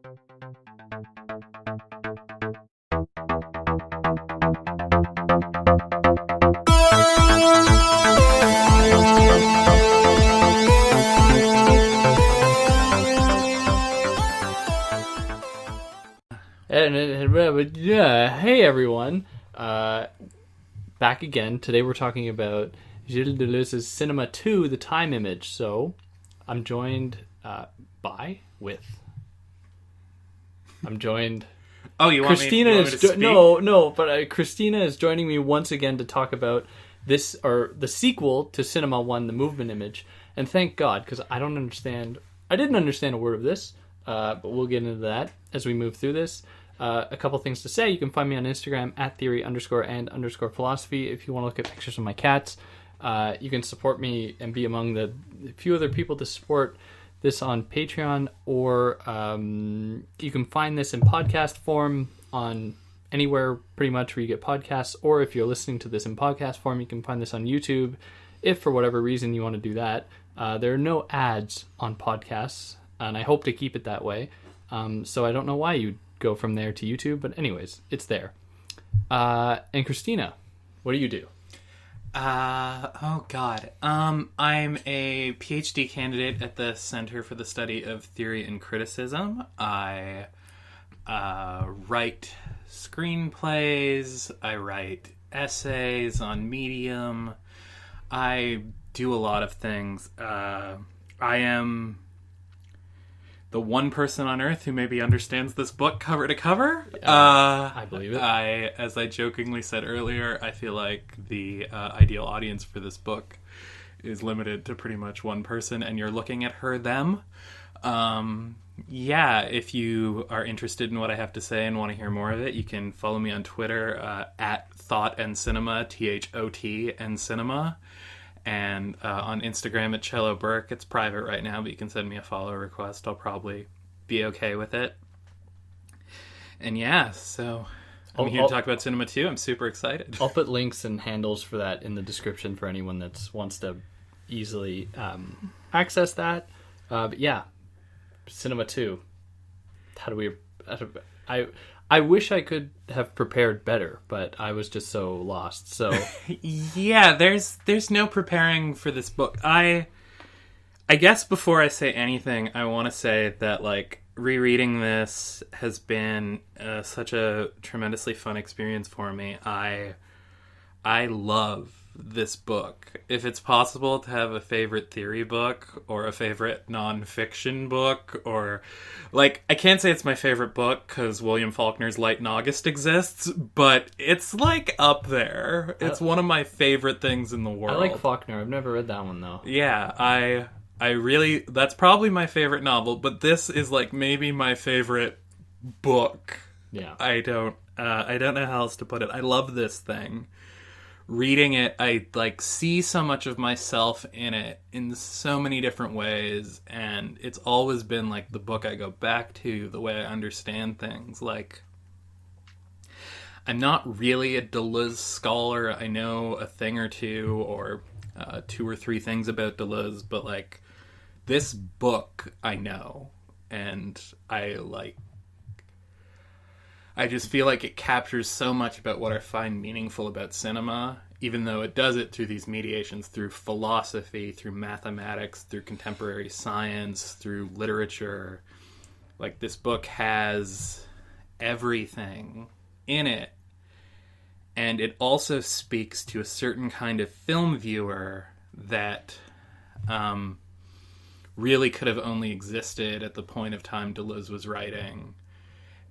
Hey everyone, back again. Today we're talking about Gilles Deleuze's Cinema 2, The Time Image. So, I'm joined Oh, you want Christina me to speak? But Christina is joining me once again to talk about this, or the sequel to Cinema 1, The Movement Image. And thank God, because I didn't understand a word of this, but we'll get into that as we move through this. A couple things to say. You can find me on Instagram at theory_and_philosophy if you want to look at pictures of my cats. You can support me and be among the few other people to support this on Patreon, or you can find this in podcast form on anywhere pretty much where you get podcasts, or if you're listening to this in podcast form, you can find this on YouTube if for whatever reason you want to do that. There are no ads on podcasts, and I hope to keep it that way. So I don't know why you'd go from there to YouTube, but anyways, it's there. And Christina, what do you do? I'm a PhD candidate at the Center for the Study of Theory and Criticism. I write screenplays, I write essays on Medium, I do a lot of things. I am the one person on Earth who maybe understands this book cover to cover. I believe it. As I jokingly said earlier, I feel like the ideal audience for this book is limited to pretty much one person, and you're looking at them. If you are interested in what I have to say and want to hear more of it, you can follow me on Twitter at Thought and Cinema, THOT and Cinema. And on Instagram at Cello Burke. It's private right now, but you can send me a follow request. I'll probably be okay with it. And so I'm here to talk about Cinema 2. I'm super excited. I'll put links and handles for that in the description for anyone that wants to easily access that. But yeah, Cinema 2. I wish I could have prepared better, but I was just so lost. So yeah, there's no preparing for this book. I guess before I say anything, I want to say that rereading this has been such a tremendously fun experience for me. I love this book. If it's possible to have a favorite theory book or a favorite nonfiction book, or I can't say it's my favorite book because William Faulkner's Light in August exists, but it's up there. It's one of my favorite things in the world. I like Faulkner. I've never read that one though. Yeah, I really, that's probably my favorite novel, but this is maybe my favorite book. Yeah. I don't know how else to put it. I love this thing. Reading it, I see so much of myself in it in so many different ways, and it's always been the book I go back to, the way I understand things. I'm not really a Deleuze scholar. I know a thing or two, or 2 or 3 things about Deleuze, but this book I know, and I just feel like it captures so much about what I find meaningful about cinema, even though it does it through these mediations, through philosophy, through mathematics, through contemporary science, through literature. This book has everything in it. And it also speaks to a certain kind of film viewer that really could have only existed at the point of time Deleuze was writing.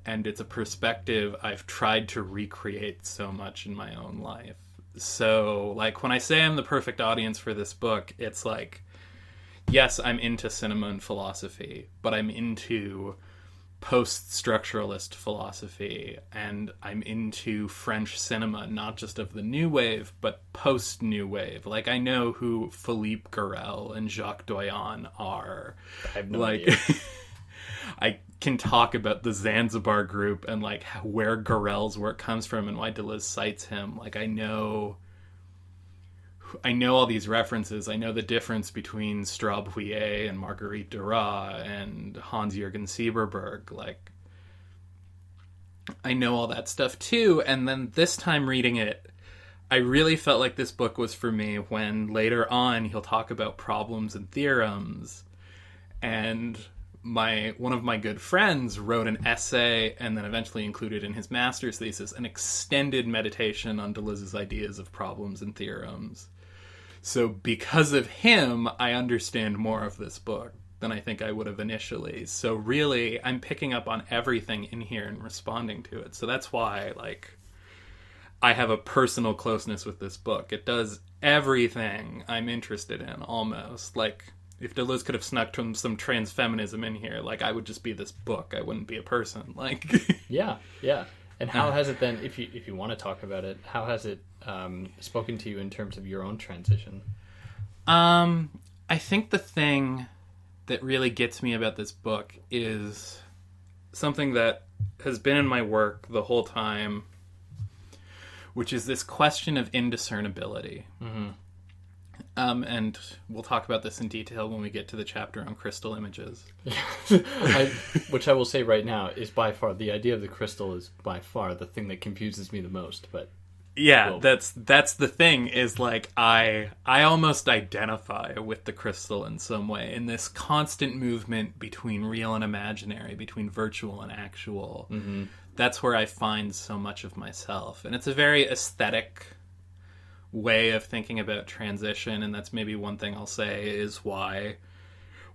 And it's a perspective I've tried to recreate so much in my own life. So, when I say I'm the perfect audience for this book, it's yes, I'm into cinema and philosophy, but I'm into post-structuralist philosophy, and I'm into French cinema, not just of the New Wave, but post-New Wave. I know who Philippe Garrel and Jacques Doyon are. I have no idea. I can talk about the Zanzibar group and where Garrel's work comes from and why Deleuze cites him. I know I know all these references. I know the difference between Straub Huillet and Marguerite Duras and Hans-Jürgen Sieberberg. Like, I know all that stuff too. And then this time reading it, I really felt like this book was for me when later on he'll talk about problems and theorems. And one of my good friends wrote an essay and then eventually included in his master's thesis an extended meditation on Deleuze's ideas of problems and theorems. So because of him, I understand more of this book than I think I would have initially. So really, I'm picking up on everything in here and responding to it. So that's why, like, I have a personal closeness with this book. It does everything I'm interested in, almost. Like, if Deleuze could have snuck some transfeminism in here, like, I would just be this book. I wouldn't be a person. Like, yeah. And how has it then, if you want to talk about it, how has it spoken to you in terms of your own transition? I think the thing that really gets me about this book is something that has been in my work the whole time, which is this question of indiscernibility. Mm-hmm. And we'll talk about this in detail when we get to the chapter on crystal images. Which I will say right now is by far, the idea of the crystal is by far the thing that confuses me the most. But yeah, well, that's the thing, is like I almost identify with the crystal in some way, in this constant movement between real and imaginary, between virtual and actual. Mm-hmm. That's where I find so much of myself. And it's a very aesthetic way of thinking about transition, and that's maybe one thing I'll say is why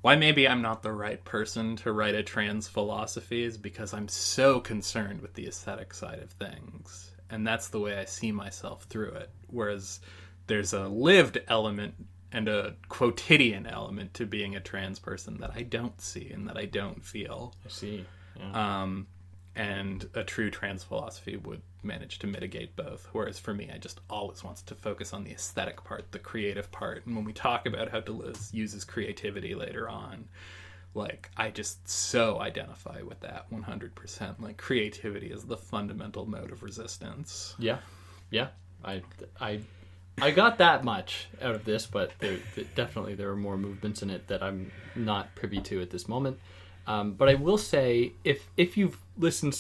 maybe I'm not the right person to write a trans philosophy, is because I'm so concerned with the aesthetic side of things. And that's the way I see myself through it. Whereas there's a lived element and a quotidian element to being a trans person that I don't see and that I don't feel. I see. Yeah. And a true trans philosophy would manage to mitigate both. Whereas for me, I just always wants to focus on the aesthetic part, the creative part. And when we talk about how Deleuze uses creativity later on, like, I just so identify with that 100%. Like, creativity is the fundamental mode of resistance. Yeah. I got that much out of this, but there are more movements in it that I'm not privy to at this moment. But I will say, if you've listened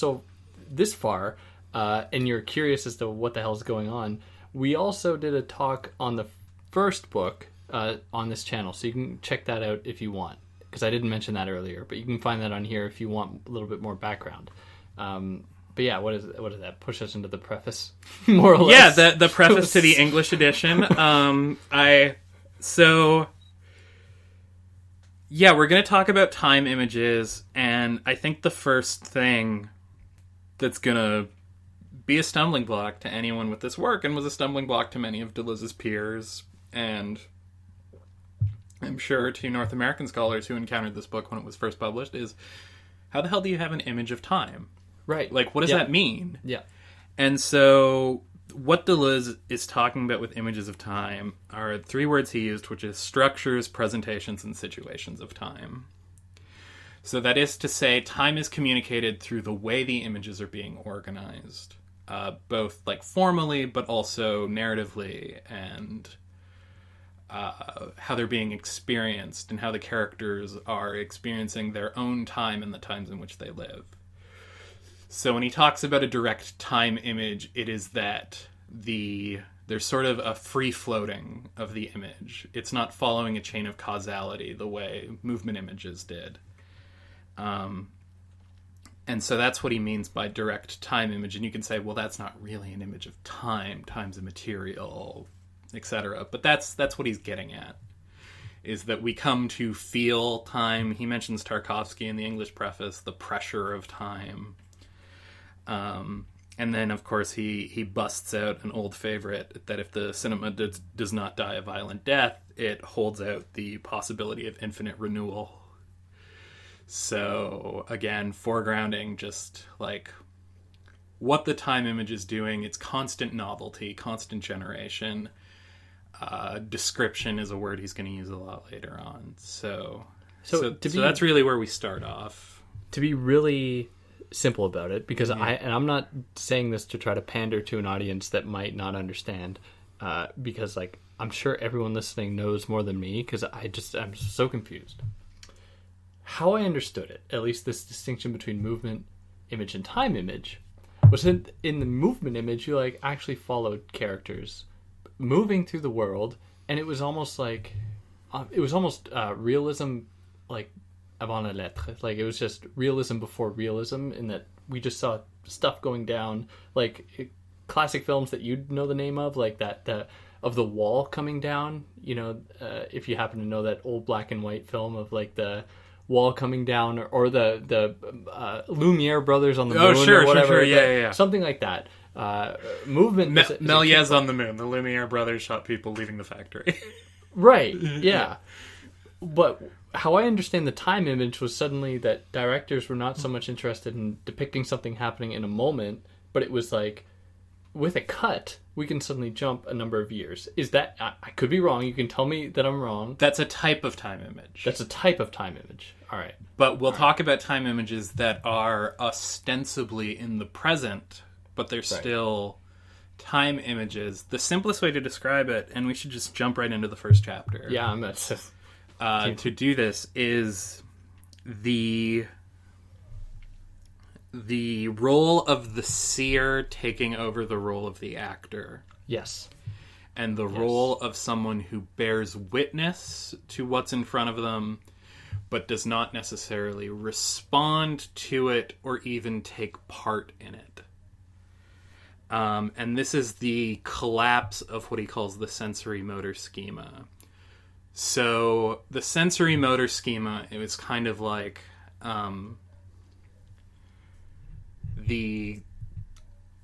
this far, and you're curious as to what the hell is going on, we also did a talk on the first book on this channel, so you can check that out if you want, because I didn't mention that earlier, but you can find that on here if you want a little bit more background. But yeah, what is that? Push us into the preface, more or less. Yeah, the preface to the English edition. Yeah, we're going to talk about time images, and I think the first thing that's going to be a stumbling block to anyone with this work, and was a stumbling block to many of Deleuze's peers, and I'm sure to North American scholars who encountered this book when it was first published, is how the hell do you have an image of time? Right. Like, what does that mean? Yeah. And so what Deleuze is talking about with images of time are three words he used, which is structures, presentations, and situations of time. So that is to say, time is communicated through the way the images are being organized, both like formally, but also narratively, and how they're being experienced, and how the characters are experiencing their own time and the times in which they live. So when he talks about a direct time image, it is that there's sort of a free floating of the image. It's not following a chain of causality the way movement images did. And so that's what he means by direct time image. And you can say, well, that's not really an image of time. Time's a material, etc. But that's what he's getting at, is that we come to feel time. He mentions Tarkovsky in the English preface, the pressure of time. And then, of course, he busts out an old favorite, that if the cinema does not die a violent death, it holds out the possibility of infinite renewal. So, again, foregrounding just, like, what the time image is doing. It's constant novelty, constant generation. Description is a word he's going to use a lot later on. So that's really where we start off. To be really simple about it, because I'm not saying this to try to pander to an audience that might not understand. because like I'm sure everyone listening knows more than me because I'm so confused. How I understood it, at least this distinction between movement image and time image, was in the movement image you like actually followed characters moving through the world, and it was almost like realism, like avant la lettre. Like it was just realism before realism, in that we just saw stuff going down, like classic films that you'd know the name of, like the wall coming down. You know, if you happen to know that old black and white film of like the wall coming down, or the Lumiere brothers on the moon, or whatever. Yeah. Something like that. Movement. Méliès on the moon. The Lumiere brothers shot people leaving the factory. Right. Yeah. But how I understand the time image was suddenly that directors were not so much interested in depicting something happening in a moment, but it was like, with a cut, we can suddenly jump a number of years. Is that... I could be wrong. You can tell me that I'm wrong. That's a type of time image. That's a type of time image. All right. But we'll talk about time images that are ostensibly in the present, but they're still time images. The simplest way to describe it, and we should just jump right into the first chapter. Yeah, I'm at... to do this is the role of the seer taking over the role of the actor. Yes. And the role of someone who bears witness to what's in front of them, but does not necessarily respond to it or even take part in it. And this is the collapse of what he calls the sensorimotor schema. So the sensorimotor schema, it was kind of like the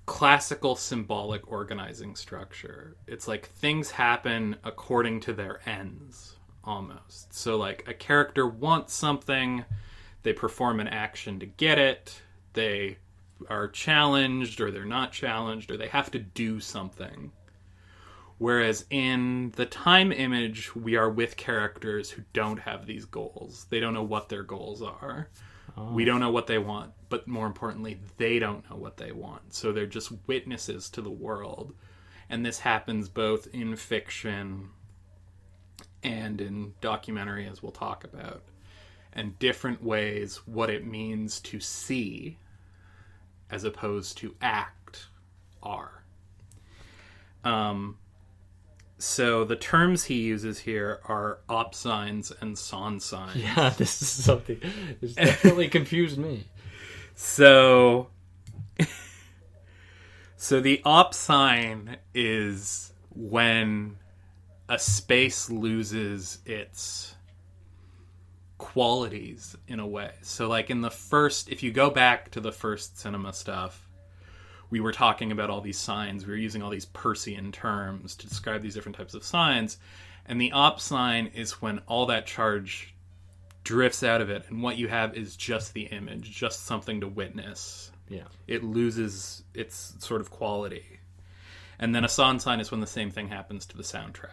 classical symbolic organizing structure. It's like things happen according to their ends, almost. So like a character wants something, they perform an action to get it, they are challenged or they're not challenged, or they have to do something. Whereas in the time image, we are with characters who don't have these goals. They don't know what their goals are. Oh. We don't know what they want, but more importantly, they don't know what they want. So they're just witnesses to the world. And this happens both in fiction and in documentary, as we'll talk about. And different ways what it means to see as opposed to act are. So the terms he uses here are op signs and son signs. Yeah, this is something that's definitely confused me. So the op sign is when a space loses its qualities in a way. So like in the first, if you go back to the first cinema stuff, we were talking about all these signs. We were using all these Persian terms to describe these different types of signs. And the op sign is when all that charge drifts out of it. And what you have is just the image, just something to witness. Yeah. It loses its sort of quality. And then a son sign is when the same thing happens to the soundtrack.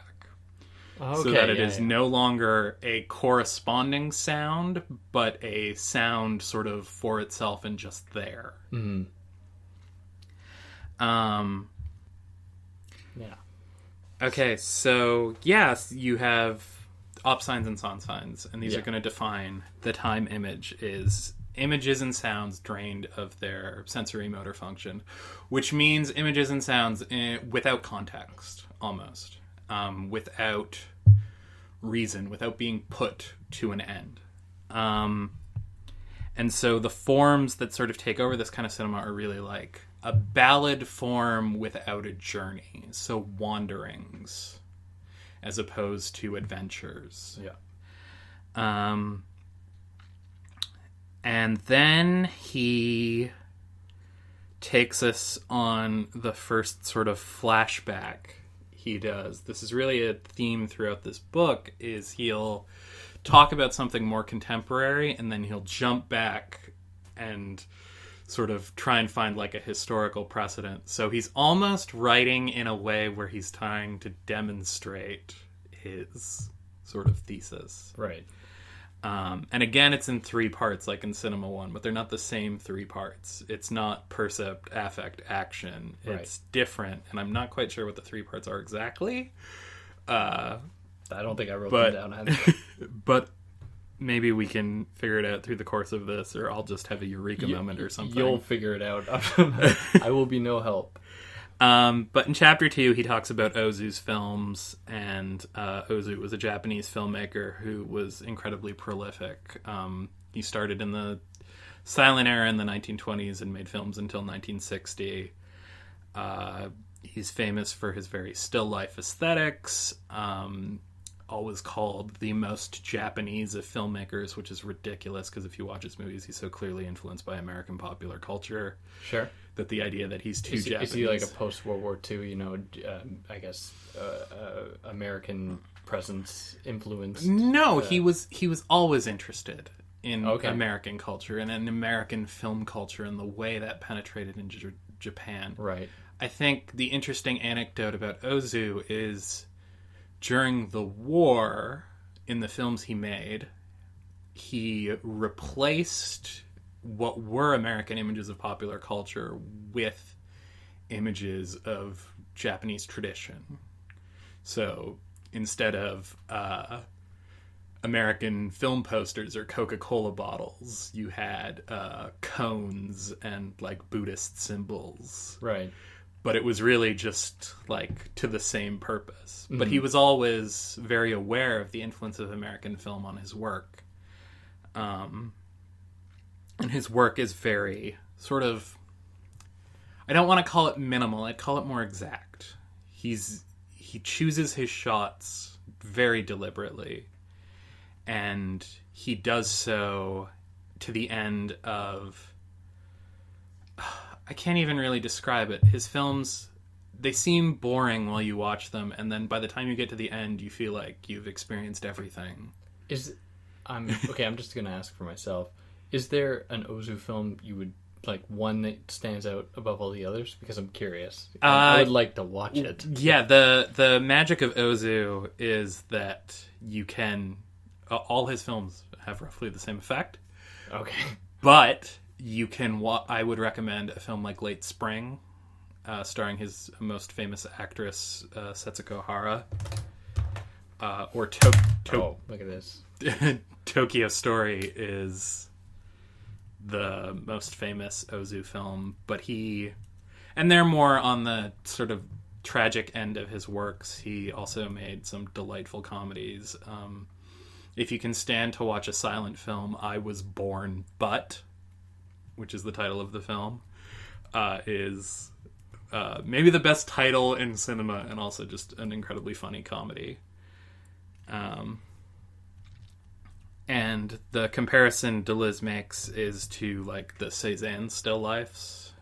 Okay, so that it is no longer a corresponding sound, but a sound sort of for itself and just there. Mm-hmm. Yeah. Okay, so yes, you have op signs and son signs, and these are going to define the time image is images and sounds drained of their sensorimotor function, which means images and sounds without context, almost, without reason, without being put to an end. And so the forms that sort of take over this kind of cinema are really like a ballad form without a journey. So wanderings as opposed to adventures. Yeah. And then he takes us on the first sort of flashback he does. This is really a theme throughout this book, is he'll talk about something more contemporary and then he'll jump back and sort of try and find like a historical precedent. So he's almost writing in a way where he's trying to demonstrate his sort of thesis. Right. And again, it's in 3 parts, like in Cinema One, but they're not the same 3 parts. It's not percept, affect, action. It's different, and I'm not quite sure what the 3 parts are exactly. I don't think I wrote them down either. But maybe we can figure it out through the course of this, or I'll just have a eureka moment or something. You'll figure it out. I will be no help. But in Chapter 2, he talks about Ozu's films, and Ozu was a Japanese filmmaker who was incredibly prolific. He started in the silent era in the 1920s and made films until 1960. He's famous for his very still life aesthetics, always called the most Japanese of filmmakers, which is ridiculous because if you watch his movies, he's so clearly influenced by American popular culture. Sure. That the idea that he's too Japanese. Is he like a post-World War II, I guess, American presence influence? No, he was always interested in American culture and in American film culture and the way that penetrated into Japan. Right. I think the interesting anecdote about Ozu is during the war, in the films he made, he replaced what were American images of popular culture with images of Japanese tradition. So instead of American film posters or Coca-Cola bottles, you had cones and like Buddhist symbols. Right. But it was really just like to the same purpose. Mm-hmm. But he was always very aware of the influence of American film on his work. And his work is very sort of, I don't want to call it minimal, I'd call it more exact. He chooses his shots very deliberately, and he does so to the end of, I can't even really describe it. His films, they seem boring while you watch them, and then by the time you get to the end, you feel like you've experienced everything. I'm just going to ask for myself. Is there an Ozu film you would, like, one that stands out above all the others? Because I'm curious. I would like to watch it. Yeah, the magic of Ozu is that you can... all his films have roughly the same effect. Okay. But you can... I would recommend a film like Late Spring, starring his most famous actress, Setsuko Hara. Or look at this. Tokyo Story is the most famous Ozu film, but and they're more on the sort of tragic end of his works. He also made some delightful comedies. If you can stand to watch a silent film, I Was Born But, which is the title of the film, is maybe the best title in cinema, and also just an incredibly funny comedy. And the comparison Deleuze makes is to, like, the Cézanne still lifes.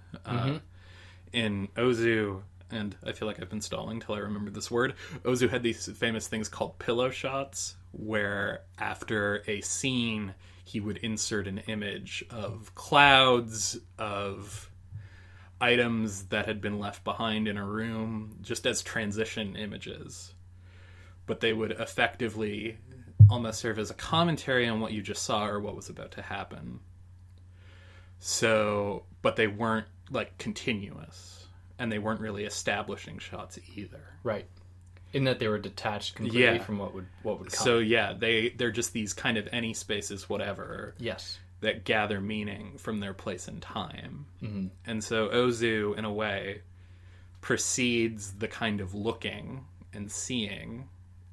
In Ozu, and I feel like I've been stalling till I remember this word, Ozu had these famous things called pillow shots, where after a scene, he would insert an image of clouds, of items that had been left behind in a room, just as transition images. But they would effectively almost serve as a commentary on what you just saw or what was about to happen. So, but they weren't, like, continuous, and they weren't really establishing shots either. Right. In that they were detached completely from what would come. So yeah, they're just these kind of any spaces, whatever. Yes. That gather meaning from their place in time. Mm-hmm. And so Ozu, in a way, precedes the kind of looking and seeing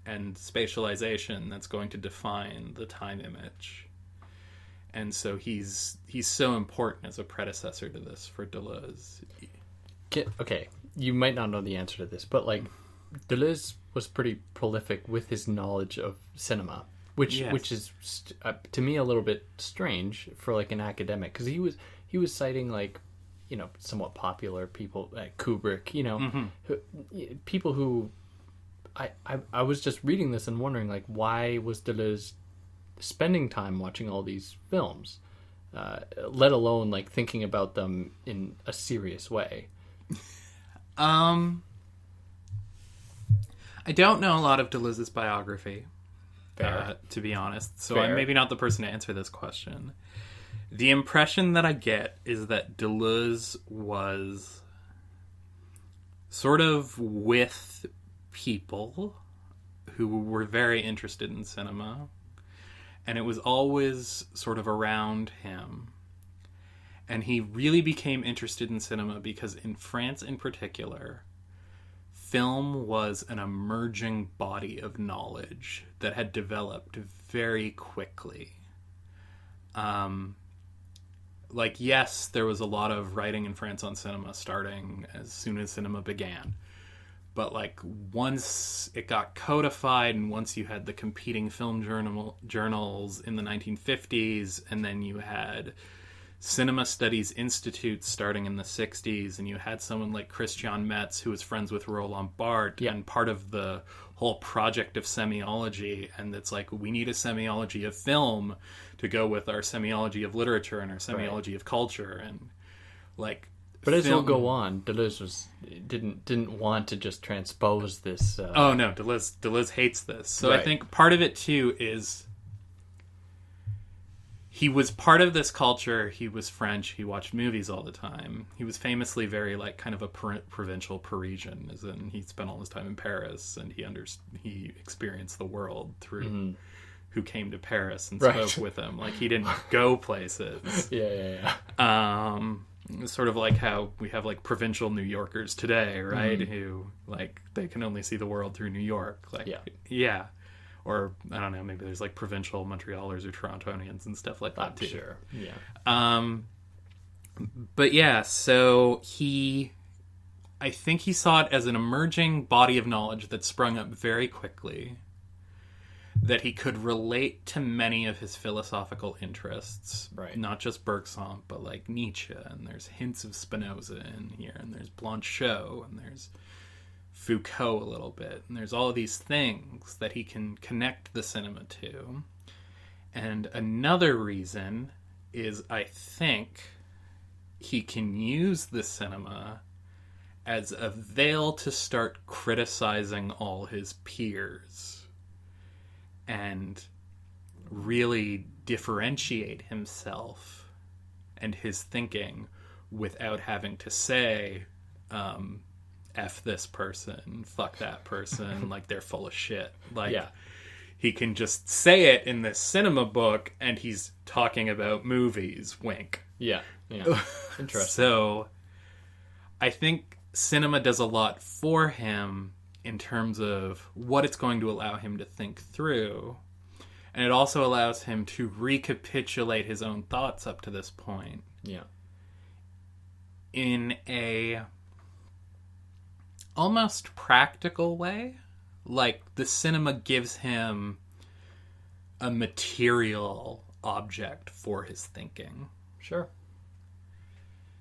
and spatialization that's going to define the time image. And so he's so important as a predecessor to this for Deleuze. Okay, you might not know the answer to this, but, like, Deleuze was pretty prolific with his knowledge of cinema, which is to me a little bit strange for, like, an academic, because he was citing, like, somewhat popular people like Kubrick, people who I was just reading this and wondering, like, why was Deleuze spending time watching all these films, let alone, like, thinking about them in a serious way? I don't know a lot of Deleuze's biography. to be honest. So Fair. I'm maybe not the person to answer this question. The impression that I get is that Deleuze was sort of with people who were very interested in cinema, and it was always sort of around him. And he really became interested in cinema because in France in particular, film was an emerging body of knowledge that had developed very quickly. Yes, there was a lot of writing in France on cinema starting as soon as cinema began. But, once it got codified and once you had the competing film journals in the 1950s, and then you had cinema studies institutes starting in the 60s, and you had someone like Christian Metz who was friends with Roland Barthes and part of the whole project of semiology, and it's we need a semiology of film to go with our semiology of literature and our semiology of culture, and but as we'll go on, Deleuze didn't want to just transpose this. Oh no, Deleuze hates this. So I think part of it too is he was part of this culture. He was French. He watched movies all the time. He was famously very kind of a provincial Parisian, as in he spent all his time in Paris, and he experienced the world through who came to Paris and spoke with him. He didn't go places. Yeah. Sort of like how we have provincial New Yorkers today, right? Who they can only see the world through New York. Yeah. Or, I don't know, maybe there's provincial Montrealers or Torontonians and stuff like that too. Sure, yeah. But yeah, so I think he saw it as an emerging body of knowledge that sprung up very quickly, that he could relate to many of his philosophical interests. Right. Not just Bergson, but Nietzsche, and there's hints of Spinoza in here, and there's Blanchot, and there's Foucault a little bit, and there's all of these things that he can connect the cinema to. And another reason is I think he can use the cinema as a veil to start criticizing all his peers and really differentiate himself and his thinking without having to say, F this person, fuck that person, they're full of shit. He can just say it in this cinema book, and he's talking about movies, wink. Yeah. Interesting. So, I think cinema does a lot for him in terms of what it's going to allow him to think through. And it also allows him to recapitulate his own thoughts up to this point. Yeah. In a almost practical way. The cinema gives him a material object for his thinking. Sure.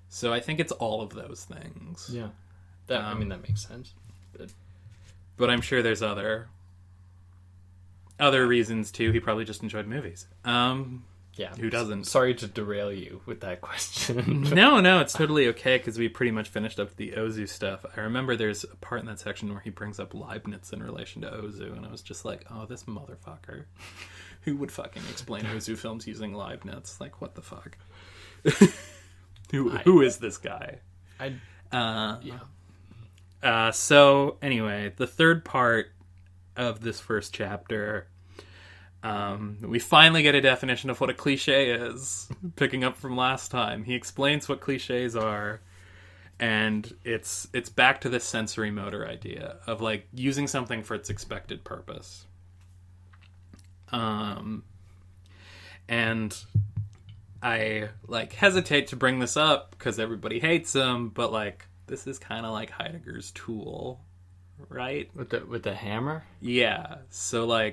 So I think it's all of those things. Yeah. That makes sense. But I'm sure there's other reasons too. He probably just enjoyed movies. Yeah. Who doesn't? Sorry to derail you with that question. No, it's totally okay because we pretty much finished up the Ozu stuff. I remember there's a part in that section where he brings up Leibniz in relation to Ozu, and I was just oh, this motherfucker. Who would fucking explain Ozu films using Leibniz? What the fuck? Who is this guy? So, anyway, the third part of this first chapter, we finally get a definition of what a cliche is, picking up from last time. He explains what cliches are, and it's back to this sensorimotor idea of using something for its expected purpose. And I hesitate to bring this up because everybody hates him, but this is kind of like Heidegger's tool, right? With the hammer? Yeah. So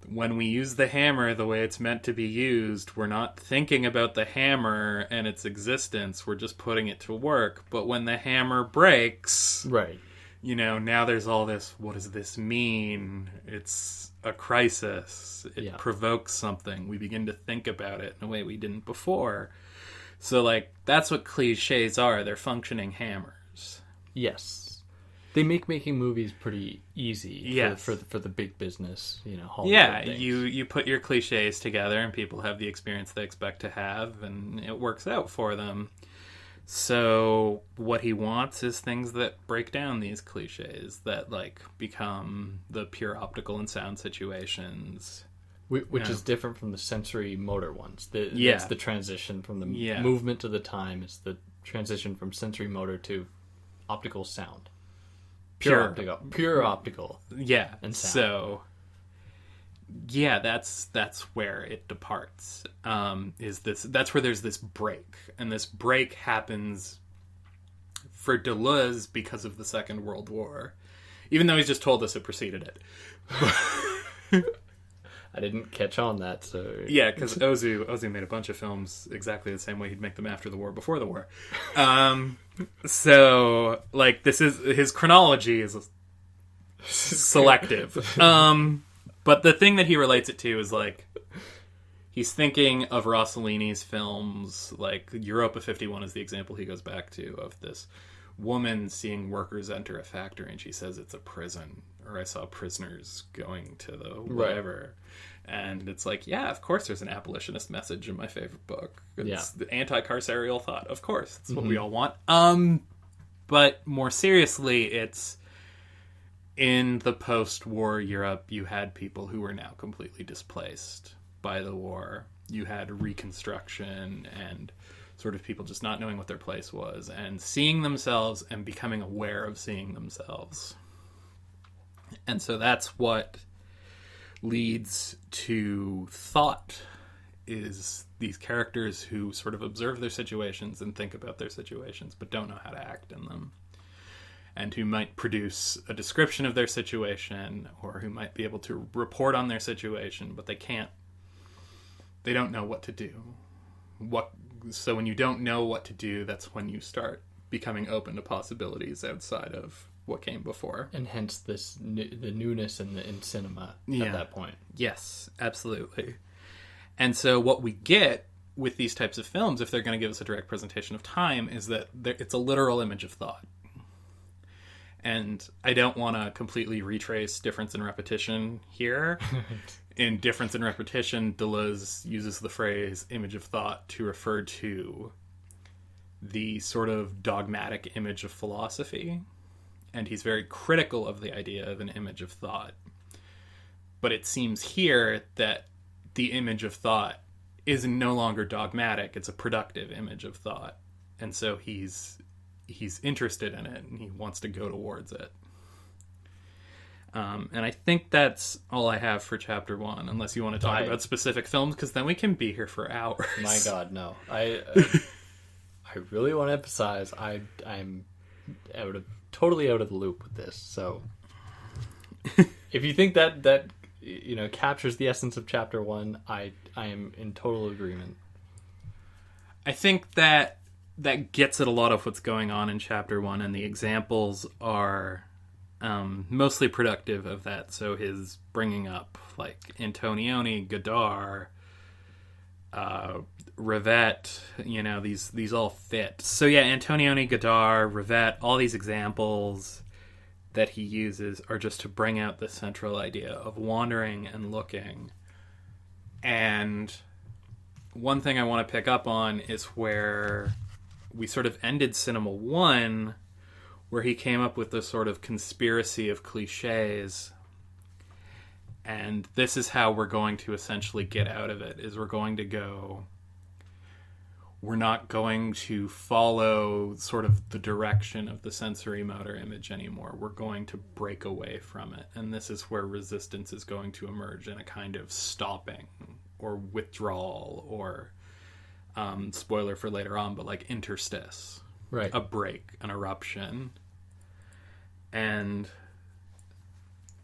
when we use the hammer the way it's meant to be used, we're not thinking about the hammer and its existence. We're just putting it to work. But when the hammer breaks, right, now there's all this, what does this mean? It's a crisis. It provokes something. We begin to think about it in a way we didn't before. So, that's what cliches are. They're functioning hammers. Yes. They make making movies pretty easy Yes. for the big business, Hollywood Yeah, things. you put your cliches together and people have the experience they expect to have, and it works out for them. So what he wants is things that break down these cliches, that like become the pure optical and sound situations. Which is different from the sensory motor ones. Yeah. It's the transition from the Yeah. movement to the time. It's the transition from sensory motor to optical sound. Pure optical. Yeah, and sound. So yeah, that's where it departs. That's where there's this break, and this break happens for Deleuze because of the Second World War, even though he's just told us it preceded it. I didn't catch on that, so... Yeah, because Ozu made a bunch of films exactly the same way he'd make them after the war, before the war. So, like, this is... His chronology is selective. But the thing that he relates it to is, like, he's thinking of Rossellini's films, like, Europa 51 is the example he goes back to, of this woman seeing workers enter a factory, and she says it's a prison, or I saw prisoners going to the whatever. Right. And it's like, yeah, of course there's an abolitionist message in my favorite book. It's the anti-carceral thought. Of course. It's what we all want. But more seriously, it's in the post-war Europe, you had people who were now completely displaced by the war. You had Reconstruction and sort of people just not knowing what their place was and seeing themselves and becoming aware of seeing themselves. And so that's what leads to thought, is these characters who sort of observe their situations and think about their situations but don't know how to act in them, and who might produce a description of their situation, or who might be able to report on their situation, but they don't know what to do. So when you don't know what to do, that's when you start becoming open to possibilities outside of what came before. And hence the newness in cinema at that point. Yes, absolutely. And so what we get with these types of films, if they're going to give us a direct presentation of time, is that it's a literal image of thought. And I don't want to completely retrace difference in repetition here. In difference in repetition, Deleuze uses the phrase image of thought to refer to the sort of dogmatic image of philosophy. And he's very critical of the idea of an image of thought. But it seems here that the image of thought is no longer dogmatic. It's a productive image of thought. And so he's interested in it, and he wants to go towards it. And I think that's all I have for chapter 1, unless you want to talk about specific films, because then we can be here for hours. My God, no. I really want to emphasize I'm totally out of the loop with this. So if you think that captures the essence of chapter 1, I am in total agreement. I think that gets at a lot of what's going on in chapter 1, and the examples are mostly productive of that. So his bringing up like Antonioni, Godard, Rivette, these all fit. So yeah, Antonioni, Godard, Rivette, all these examples that he uses are just to bring out the central idea of wandering and looking. And one thing I want to pick up on is where we sort of ended Cinema 1, where he came up with this sort of conspiracy of cliches. And this is how we're going to essentially get out of it, is we're not going to follow sort of the direction of the sensorimotor image anymore. We're going to break away from it. And this is where resistance is going to emerge in a kind of stopping or withdrawal or, spoiler for later on, but like interstice. Right. A break, an eruption. And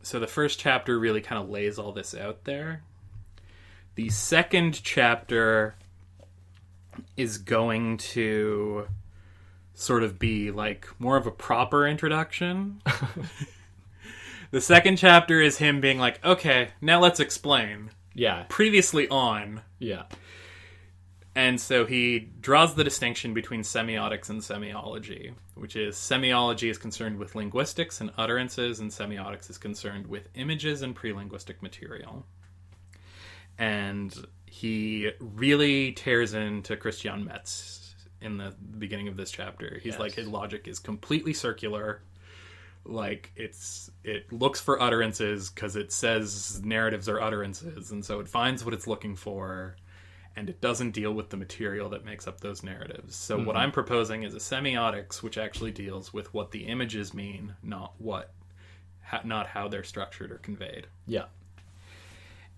so the first chapter really kind of lays all this out there. The second chapter is going to sort of be like more of a proper introduction. The second chapter is him being like, okay, now let's explain. Yeah. Previously on. Yeah. And so he draws the distinction between semiotics and semiology, which is semiology is concerned with linguistics and utterances, and semiotics is concerned with images and pre-linguistic material. And he really tears into Christian Metz in the beginning of this chapter. He's like, his logic is completely circular. Like, it looks for utterances because it says narratives are utterances, and so it finds what it's looking for, and it doesn't deal with the material that makes up those narratives. So what I'm proposing is a semiotics which actually deals with what the images mean, not how they're structured or conveyed. Yeah.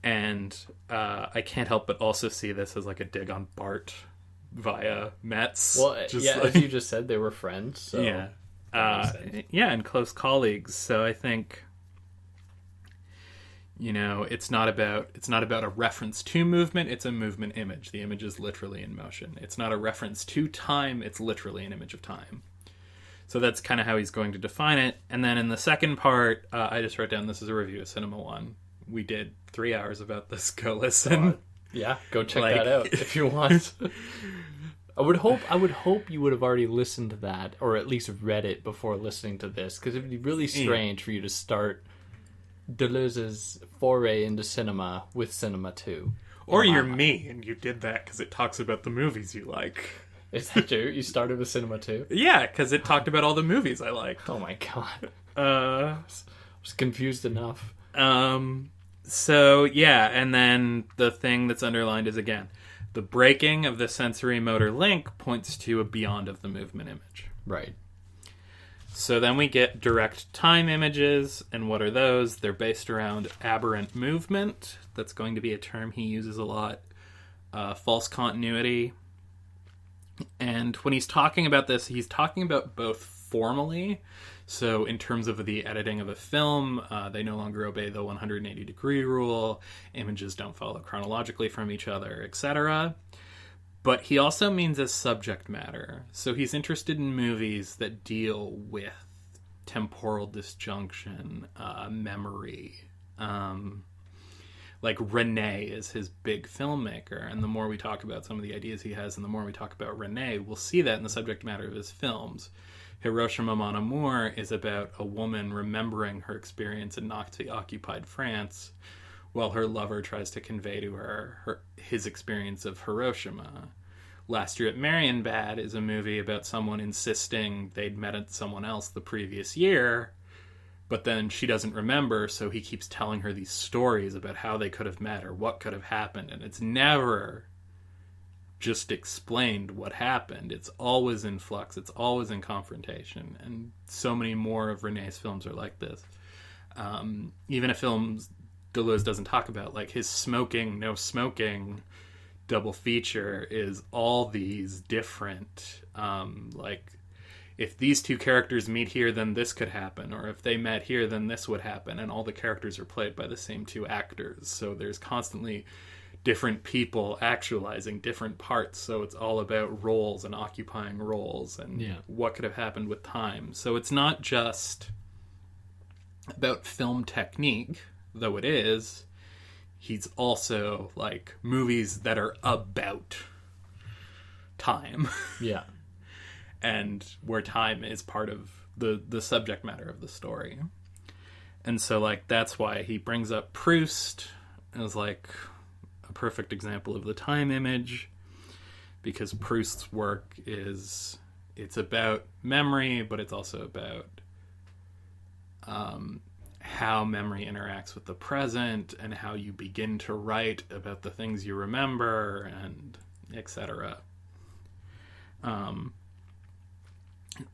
And I can't help but also see this as like a dig on Barth via Metz. Well, as you just said, they were friends. So yeah. And close colleagues. So I think, it's not about a reference to movement, it's a movement image. The image is literally in motion. It's not a reference to time, it's literally an image of time. So that's kind of how he's going to define it. And then in the second part, I just wrote down, this is a review of Cinema One. We did 3 hours about this. Go listen. Go check that out if you want. I would hope you would have already listened to that, or at least read it before listening to this, because it would be really strange for you to start Deleuze's foray into cinema with Cinema 2. Or you're me, and you did that because it talks about the movies you like. Is that true? You started with Cinema 2? Yeah, because it talked about all the movies I liked. Oh my god. I was confused enough. So, yeah, and then the thing that's underlined is, again, the breaking of the sensorimotor link points to a beyond of the movement image. Right. So then we get direct time images, and what are those? They're based around aberrant movement. That's going to be a term he uses a lot. False continuity. And when he's talking about this, he's talking about both formally. So in terms of the editing of a film, they no longer obey the 180-degree rule. Images don't follow chronologically from each other, etc. But he also means as subject matter. So he's interested in movies that deal with temporal disjunction, memory. Like René is his big filmmaker. And the more we talk about some of the ideas he has and the more we talk about René, we'll see that in the subject matter of his films. Hiroshima Mon Amour is about a woman remembering her experience in Nazi-occupied France while her lover tries to convey to her his experience of Hiroshima. Last Year at Marienbad is a movie about someone insisting they'd met someone else the previous year, but then she doesn't remember, so he keeps telling her these stories about how they could have met or what could have happened, and it's never just explained what happened. It's always in flux. It's always in confrontation. And so many more of René's films are like this. Even if films Deleuze doesn't talk about, like his Smoking, No Smoking double feature is all these different, like, if these two characters meet here, then this could happen. Or if they met here, then this would happen. And all the characters are played by the same two actors. So there's constantly different people actualizing different parts, so it's all about roles and occupying roles and what could have happened with time. So it's not just about film technique, though it is. He's also like movies that are about time. Yeah. And where time is part of the subject matter of the story. And so like that's why he brings up Proust as like a perfect example of the time image, because Proust's work it's about memory, but it's also about how memory interacts with the present and how you begin to write about the things you remember and etc.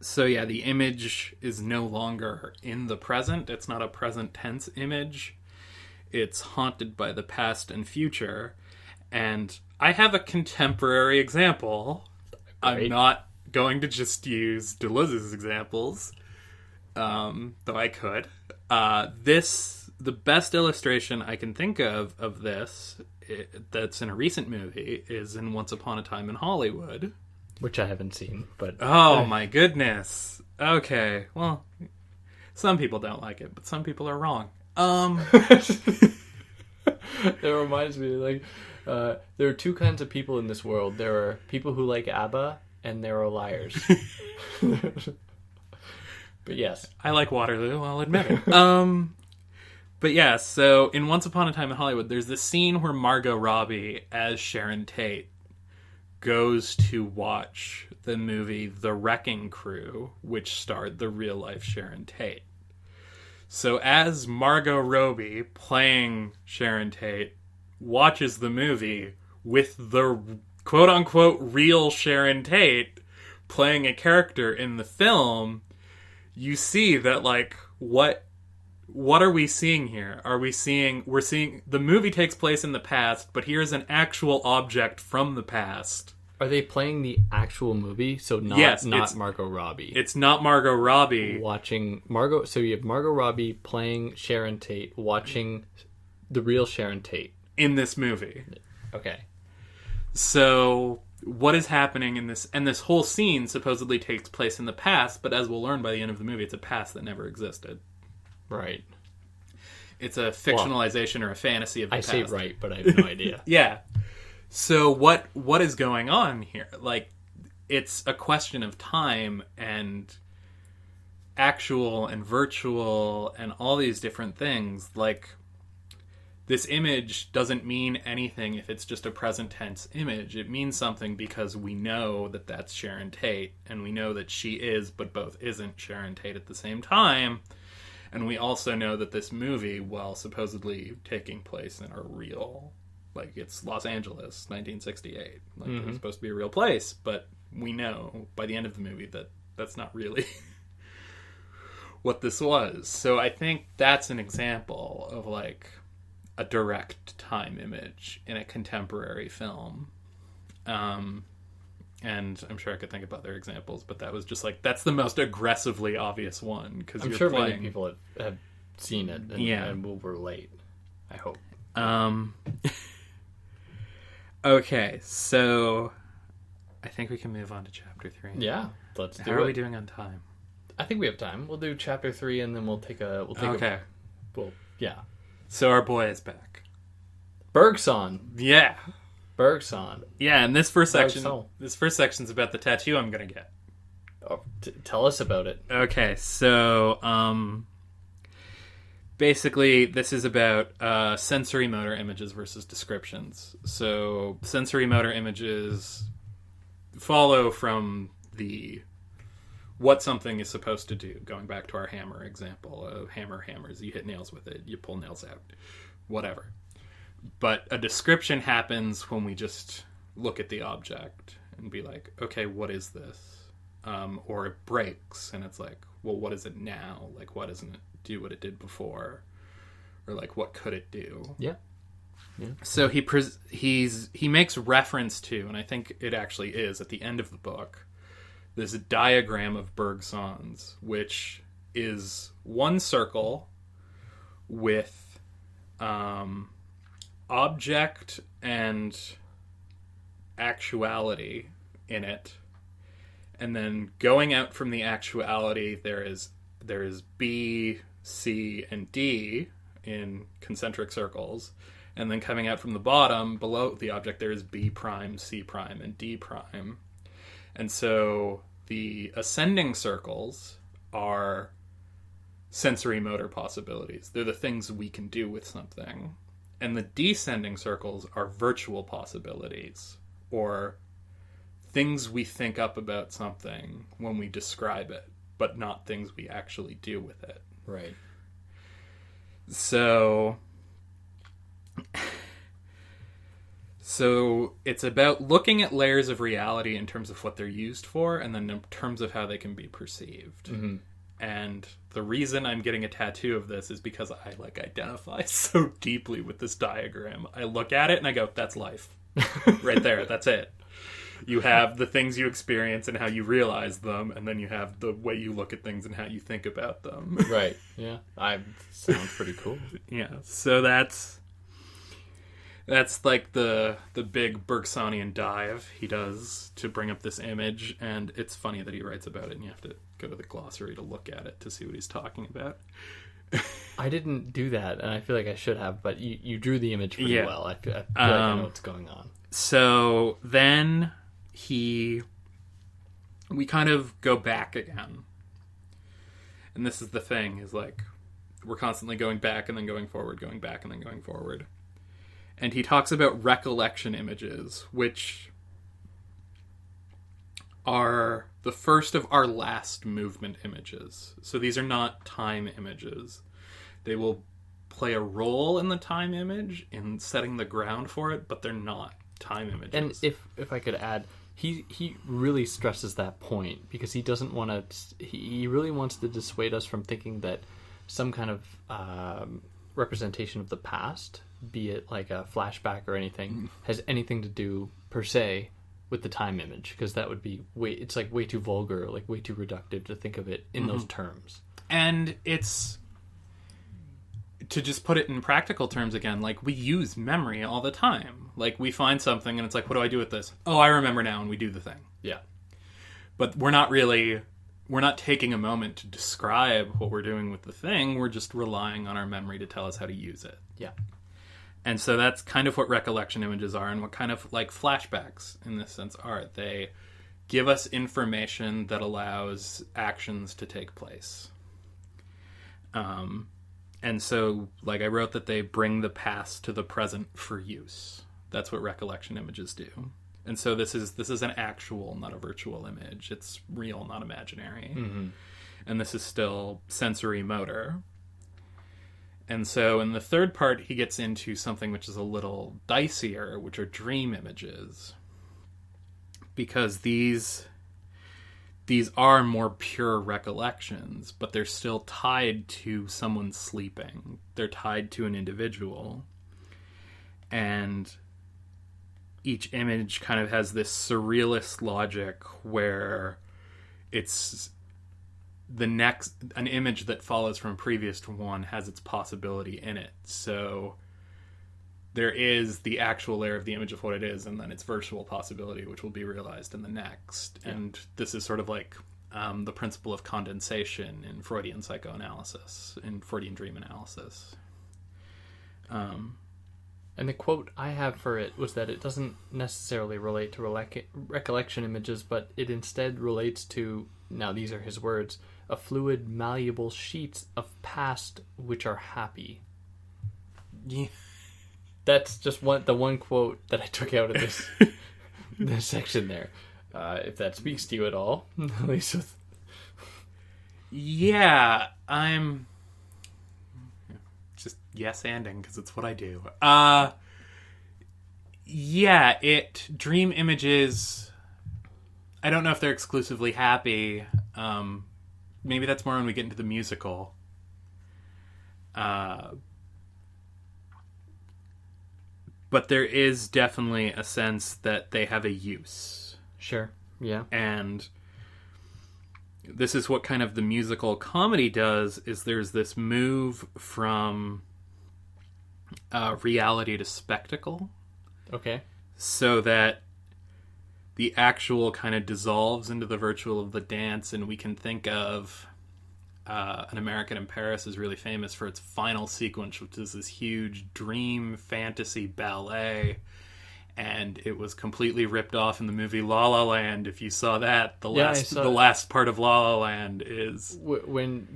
So yeah, the image is no longer in the present. It's not a present tense image. It's haunted by the past and future. And I have a contemporary example. I'm not going to just use Deleuze's examples, though I could. The best illustration I can think of this, that's in a recent movie, is in Once Upon a Time in Hollywood. Which I haven't seen, but... Oh, my goodness. Okay, well, some people don't like it, but some people are wrong. It reminds me, like, there are two kinds of people in this world. There are people who like ABBA, and there are liars. But yes. I like Waterloo, I'll admit it. But yeah, so in Once Upon a Time in Hollywood, there's this scene where Margot Robbie, as Sharon Tate, goes to watch the movie The Wrecking Crew, which starred the real-life Sharon Tate. So as Margot Robbie, playing Sharon Tate, watches the movie with the quote-unquote real Sharon Tate playing a character in the film, you see that, like, what are we seeing here? We're seeing the movie takes place in the past, but here's an actual object from the past. Are they playing the actual movie? So not Margot Robbie. It's not Margot Robbie watching Margot. So you have Margot Robbie playing Sharon Tate, watching the real Sharon Tate in this movie. Okay. So what is happening in this? And this whole scene supposedly takes place in the past, but as we'll learn by the end of the movie, it's a past that never existed. Right. It's a fictionalization or a fantasy of the past. I say right, but I have no idea. Yeah. So what is going on here? Like, it's a question of time and actual and virtual and all these different things. Like, this image doesn't mean anything if it's just a present tense image. It means something because we know that that's Sharon Tate, and we know that she is, but both isn't Sharon Tate at the same time. And we also know that this movie, while supposedly taking place in a real, like, it's Los Angeles, 1968. Like, it's supposed to be a real place, but we know by the end of the movie that that's not really what this was. So I think that's an example of, like, a direct time image in a contemporary film. And I'm sure I could think of other examples, but that was just, like, that's the most aggressively obvious one. Because I'm sure many people have seen it and will relate, I hope. Okay, so I think we can move on to Chapter 3. Yeah, let's do it. How are we doing on time? I think we have time. We'll do Chapter 3, and then we'll take okay. Yeah. So our boy is back. Bergson. Yeah. Bergson. Yeah, and this first section's about the tattoo I'm going to get. Oh, tell us about it. Okay, so basically this is about sensorimotor images versus descriptions. So sensorimotor images follow from what something is supposed to do, going back to our hammer example. A hammer hammers, you hit nails with it, you pull nails out, whatever. But a description happens when we just look at the object and be like, okay, what is this? Or it breaks, and it's like, well, what is it now? Like, why doesn't it do what it did before? Or, like, what could it do? Yeah. So he makes reference to, and I think it actually is at the end of the book, this diagram of Bergson's, which is one circle with object and actuality in it, and then going out from the actuality there is B, C, and D in concentric circles, and then coming out from the bottom below the object there is B prime, C prime, and D prime. And so the ascending circles are sensorimotor possibilities. They're the things we can do with something. And the descending circles are virtual possibilities, or things we think up about something when we describe it, but not things we actually do with it. Right. So it's about looking at layers of reality in terms of what they're used for, and then in terms of how they can be perceived. Mm-hmm. And the reason I'm getting a tattoo of this is because I, like, identify so deeply with this diagram. I look at it and I go, that's life. Right there, that's it. You have the things you experience and how you realize them, and then you have the way you look at things and how you think about them. Right, yeah. Sounds pretty cool. Yeah, so that's like the big Bergsonian dive he does to bring up this image, and it's funny that he writes about it and you have to go to the glossary to look at it to see what he's talking about. I didn't do that, and I feel like I should have, but you drew the image pretty well. I feel like I know what's going on. So then we kind of go back again. And this is the thing, is like, we're constantly going back and then going forward, going back and then going forward. And he talks about recollection images, which are the first of our last movement images. So these are not time images. They will play a role in the time image in setting the ground for it, but they're not time images. And if I could add, he really stresses that point, because he doesn't want to. He really wants to dissuade us from thinking that some kind of representation of the past, be it like a flashback or anything, has anything to do per se with the time image, because that would be it's like way too vulgar, like way too reductive to think of it in those terms. And it's, to just put it in practical terms again, like, we use memory all the time. Like, we find something and it's like, what do I do with this? Oh, I remember now, and we do the thing. Yeah. But we're not taking a moment to describe what we're doing with the thing. We're just relying on our memory to tell us how to use it. Yeah. And so that's kind of what recollection images are, and what kind of, like, flashbacks in this sense are. They give us information that allows actions to take place. And so, like, I wrote that they bring the past to the present for use. That's what recollection images do. And so this is an actual, not a virtual image. It's real, not imaginary. Mm-hmm. And this is still sensorimotor. And so in the third part, he gets into something which is a little dicier, which are dream images. Because these are more pure recollections, but they're still tied to someone sleeping. They're tied to an individual. And each image kind of has this surrealist logic where it's an image that follows from a previous one has its possibility in it. So there is the actual layer of the image of what it is, and then its virtual possibility, which will be realized in the next. Yeah. And this is sort of like the principle of condensation in Freudian psychoanalysis, in Freudian dream analysis. And the quote I have for it was that it doesn't necessarily relate to recollection images, but it instead relates to, now these are his words, a fluid, malleable sheets of past which are happy. Yeah. That's just the one quote that I took out of this section there. If that speaks to you at all, at least with... Yeah, I'm just yes-anding because it's what I do. Dream images, I don't know if they're exclusively happy. Maybe that's more when we get into the musical. But there is definitely a sense that they have a use. Sure, yeah. And this is what kind of the musical comedy does, is there's this move from reality to spectacle. Okay. So that the actual kind of dissolves into the virtual of the dance, and we can think of An American in Paris is really famous for its final sequence, which is this huge dream fantasy ballet, and it was completely ripped off in the movie La La Land. If you saw that, the last part of La La Land is when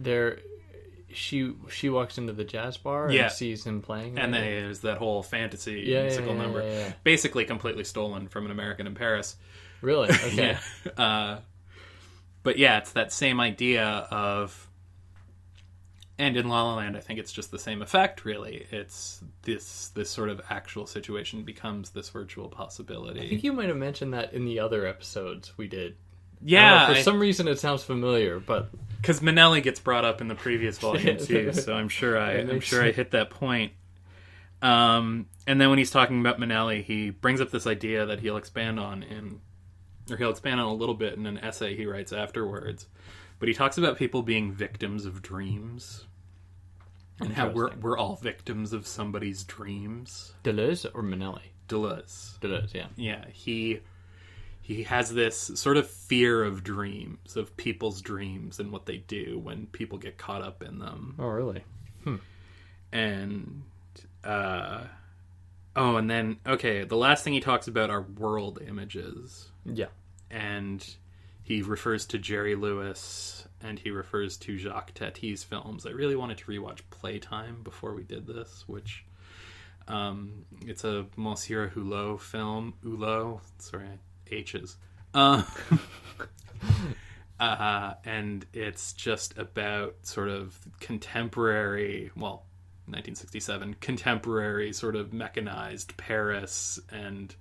she walks into the jazz bar and sees him playing, and then there's that whole fantasy musical number, basically completely stolen from An American in Paris. Really? Okay. But yeah, it's that same idea of. And in La La Land, I think it's just the same effect, really. It's this sort of actual situation becomes this virtual possibility. I think you might have mentioned that in the other episodes we did. Yeah. For some reason it sounds familiar, but... Because Manelli gets brought up in the previous volume, too, so I'm sure I hit that point. And then when he's talking about Manelli, he brings up this idea that he'll expand on a little bit in an essay he writes afterwards. But he talks about people being victims of dreams. And how we're all victims of somebody's dreams. Deleuze or Manelli? Deleuze, yeah. Yeah, he has this sort of fear of dreams, of people's dreams and what they do when people get caught up in them. Oh, really? And and then the last thing he talks about are world images. Yeah. And he refers to Jerry Lewis, and he refers to Jacques Tati's films. I really wanted to rewatch Playtime before we did this, which it's a Monsieur Hulot film. Hulot, sorry, H's. And it's just about sort of contemporary, 1967, contemporary sort of mechanized Paris and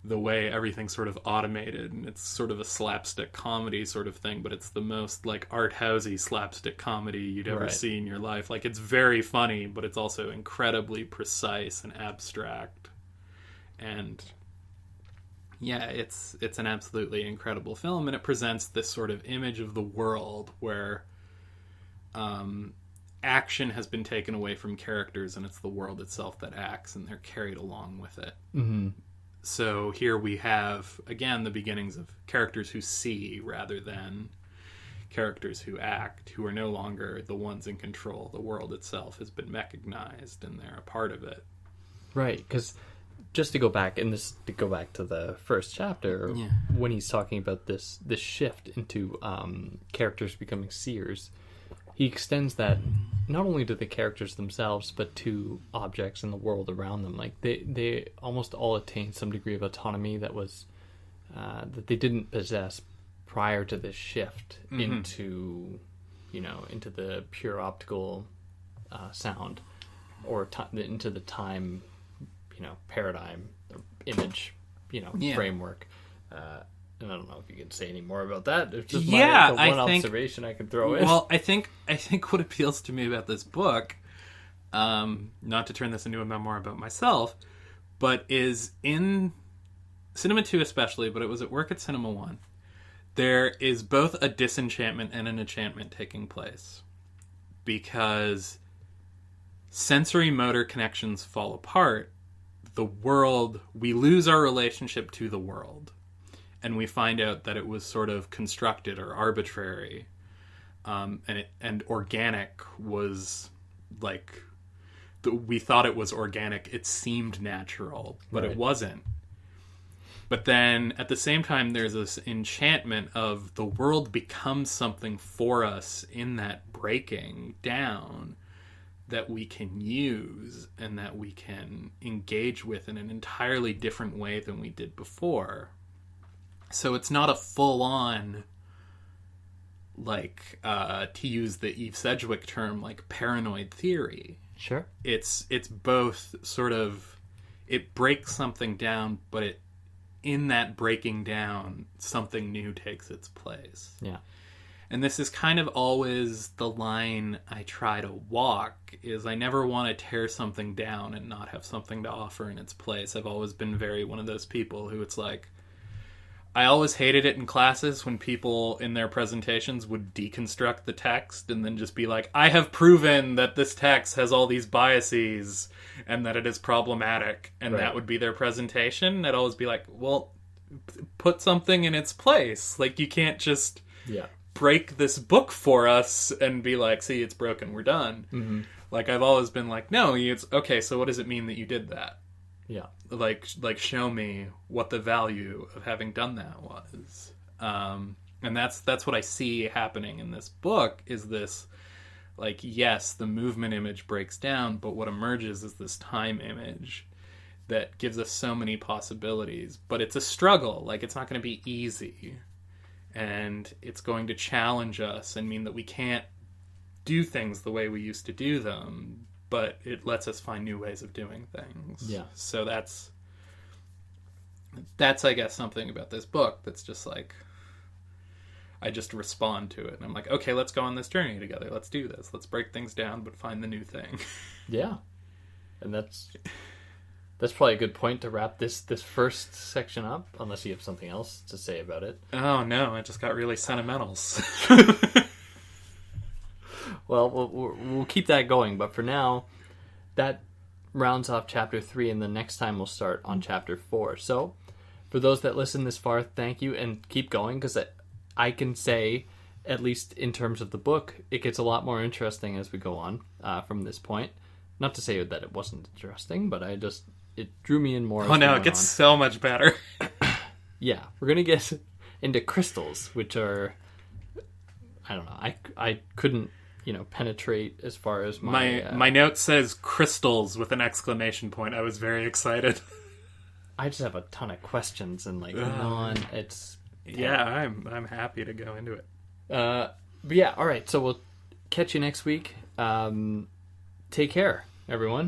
the way everything's sort of automated, and it's sort of a slapstick comedy sort of thing, but it's the most like art housey slapstick comedy you'd ever see in your life. Like, it's very funny, but it's also incredibly precise and abstract. And yeah, it's an absolutely incredible film, and it presents this sort of image of the world where action has been taken away from characters, and it's the world itself that acts, and they're carried along with it. Mm-hmm. So here we have, again, the beginnings of characters who see rather than characters who act, who are no longer the ones in control. The world itself has been mechanized, and they're a part of it. Right, because just to go back to the first chapter, when he's talking about this shift into characters becoming seers, he extends that not only to the characters themselves, but to objects in the world around them. Like, they almost all attain some degree of autonomy that was that they didn't possess prior to this shift into the pure optical sound, or into the time paradigm or image framework. And I don't know if you can say any more about that. It's just one observation I could throw in. Well, I think what appeals to me about this book, not to turn this into a memoir about myself, but is in Cinema 2 especially, but it was at work at Cinema 1, there is both a disenchantment and an enchantment taking place. Because sensory motor connections fall apart, the world, we lose our relationship to the world. And we find out that it was sort of constructed or arbitrary, and organic was like we thought it was organic. It seemed natural, but it wasn't. But then at the same time, there's this enchantment of the world becomes something for us in that breaking down that we can use and that we can engage with in an entirely different way than we did before. So it's not a full-on, like, to use the Eve Sedgwick term, like, paranoid theory. Sure. It's both sort of, it breaks something down, but in that breaking down, something new takes its place. Yeah. And this is kind of always the line I try to walk, is I never want to tear something down and not have something to offer in its place. I've always been very one of those people who it's like, I always hated it in classes when people in their presentations would deconstruct the text and then just be like, I have proven that this text has all these biases and that it is problematic. And that would be their presentation. I'd always be like, well, put something in its place. Like, you can't just break this book for us and be like, see, it's broken, we're done. Mm-hmm. Like, I've always been like, no, it's okay, so what does it mean that you did that? Yeah. Like show me what the value of having done that was. And that's what I see happening in this book, is this, like, yes, the movement image breaks down, but what emerges is this time image that gives us so many possibilities. But it's a struggle. Like, it's not going to be easy. And it's going to challenge us and mean that we can't do things the way we used to do them. But it lets us find new ways of doing things. Yeah. So that's I guess, something about this book that's just like, I just respond to it. And I'm like, okay, let's go on this journey together. Let's do this. Let's break things down, but find the new thing. Yeah. And that's probably a good point to wrap this first section up, unless you have something else to say about it. Oh, no. I just got really sentimental. Well, we'll keep that going, but for now, that rounds off Chapter 3, and the next time we'll start on Chapter 4. So, for those that listen this far, thank you, and keep going, because I can say, at least in terms of the book, it gets a lot more interesting as we go on from this point. Not to say that it wasn't interesting, but it drew me in more. Oh no, it gets so much better. Yeah, we're gonna get into crystals, which are, I don't know, I couldn't, penetrate as far as my note says crystals with an exclamation point. I was very excited. I just have a ton of questions and it's yeah, I'm happy to go into it. But yeah, all right. So we'll catch you next week. Take care, everyone.